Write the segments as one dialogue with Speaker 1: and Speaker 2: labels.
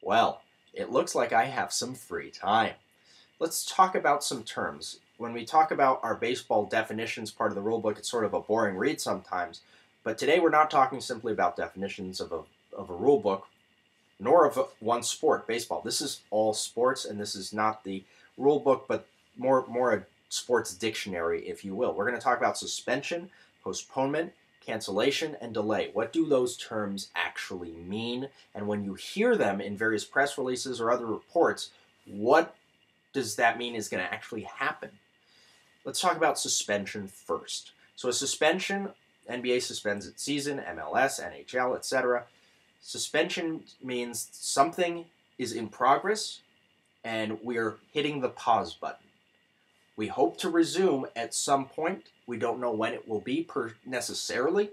Speaker 1: Well, it looks like I have some free time. Let's talk about some terms. When we talk about our baseball definitions part of the rulebook, it's sort of a boring read sometimes. But today we're not talking simply about definitions of a rulebook, nor of one sport, baseball. This is all sports, and this is not the rulebook, but more a sports dictionary, if you will. We're going to talk about suspension, postponement, cancellation, and delay. What do those terms actually mean? And when you hear them in various press releases or other reports, what does that mean is going to actually happen? Let's talk about suspension first. So a suspension, NBA suspends its season, MLS, NHL, etc. Suspension means something is in progress and we're hitting the pause button. We hope to resume at some point. We don't know when it will be necessarily,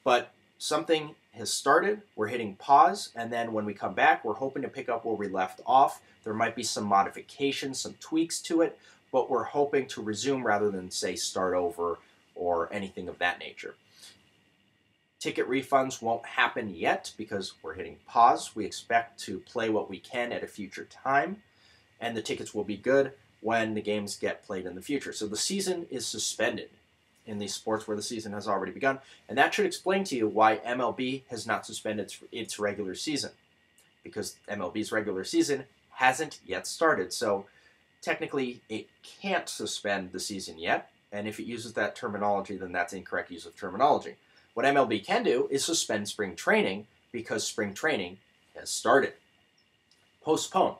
Speaker 1: but something has started. We're hitting pause, and then when we come back, we're hoping to pick up where we left off. There might be some modifications, some tweaks to it, but we're hoping to resume rather than, say, start over or anything of that nature. Ticket refunds won't happen yet because we're hitting pause. We expect to play what we can at a future time, and the tickets will be good when the games get played in the future. So the season is suspended in these sports where the season has already begun, and that should explain to you why MLB has not suspended its regular season, because MLB's regular season hasn't yet started. So technically it can't suspend the season yet, and if it uses that terminology, then that's incorrect use of terminology. What MLB can do is suspend spring training because spring training has started. Postpone.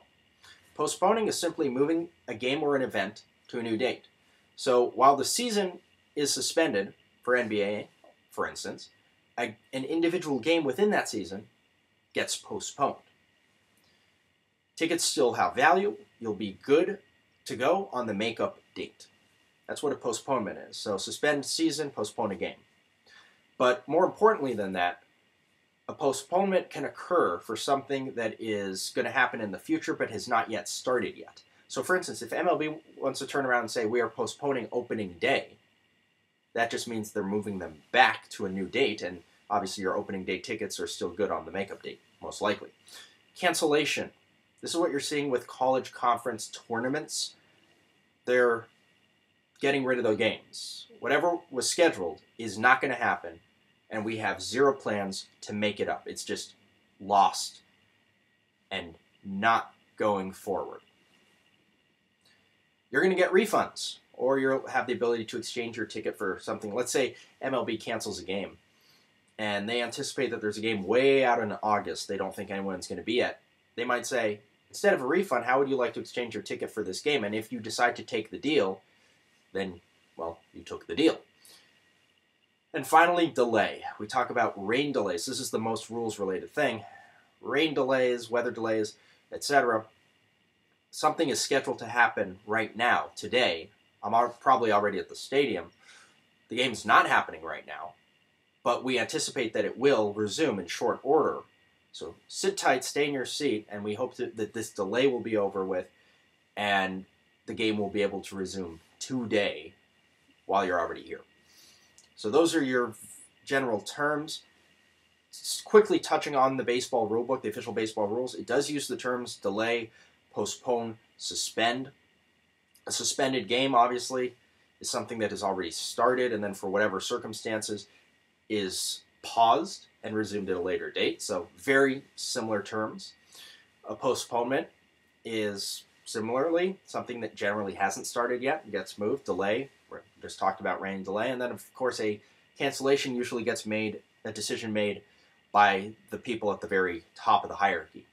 Speaker 1: Postponing is simply moving a game or an event to a new date. So while the season is suspended for NBA, for instance, an individual game within that season gets postponed. Tickets still have value. You'll be good to go on the makeup date. That's what a postponement is. So suspend season, postpone a game. But more importantly than that, a postponement can occur for something that is going to happen in the future but has not yet started yet. So for instance, if MLB wants to turn around and say we are postponing opening day, that just means they're moving them back to a new date, and obviously your opening day tickets are still good on the makeup date, most likely. Cancellation. This is what you're seeing with college conference tournaments. They're getting rid of the games. Whatever was scheduled is not going to happen, and we have zero plans to make it up. It's just lost and not going forward. You're going to get refunds, or you'll have the ability to exchange your ticket for something. Let's say MLB cancels a game, and they anticipate that there's a game way out in August they don't think anyone's going to be at. They might say, instead of a refund, how would you like to exchange your ticket for this game? And if you decide to take the deal, then, well, you took the deal. And finally, delay. We talk about rain delays. This is the most rules-related thing. Rain delays, weather delays, etc. Something is scheduled to happen right now, today. I'm probably already at the stadium. The game's not happening right now, but we anticipate that it will resume in short order. So sit tight, stay in your seat, and we hope that this delay will be over with, and the game will be able to resume today while you're already here. So those are your general terms. Just quickly touching on the baseball rulebook, the official baseball rules, it does use the terms delay, postpone, suspend. A suspended game, obviously, is something that has already started and then for whatever circumstances is paused and resumed at a later date. So very similar terms. A postponement is similarly something that generally hasn't started yet, gets moved, delay. We just talked about rain delay. And then, of course, a cancellation usually gets made, a decision made by the people at the very top of the hierarchy.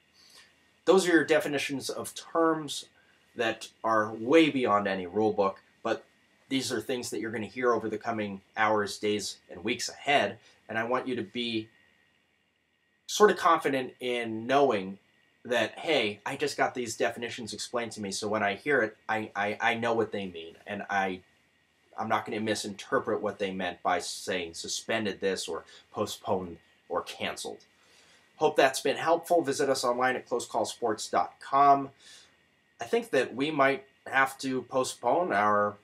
Speaker 1: Those are your definitions of terms that are way beyond any rule book, but these are things that you're going to hear over the coming hours, days, and weeks ahead, and I want you to be sort of confident in knowing that, hey, I just got these definitions explained to me, so when I hear it, I know what they mean, and I'm not going to misinterpret what they meant by saying suspended this or postponed or canceled. Hope that's been helpful. Visit us online at closecallsports.com. I think that we might have to postpone our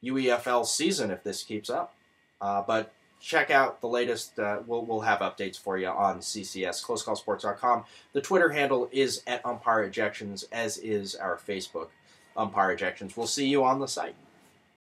Speaker 1: UEFL season if this keeps up. But check out the latest. We'll have updates for you on CCS, closecallsports.com. The Twitter handle is @umpireejections, as is our Facebook, Umpire Ejections. We'll see you on the site.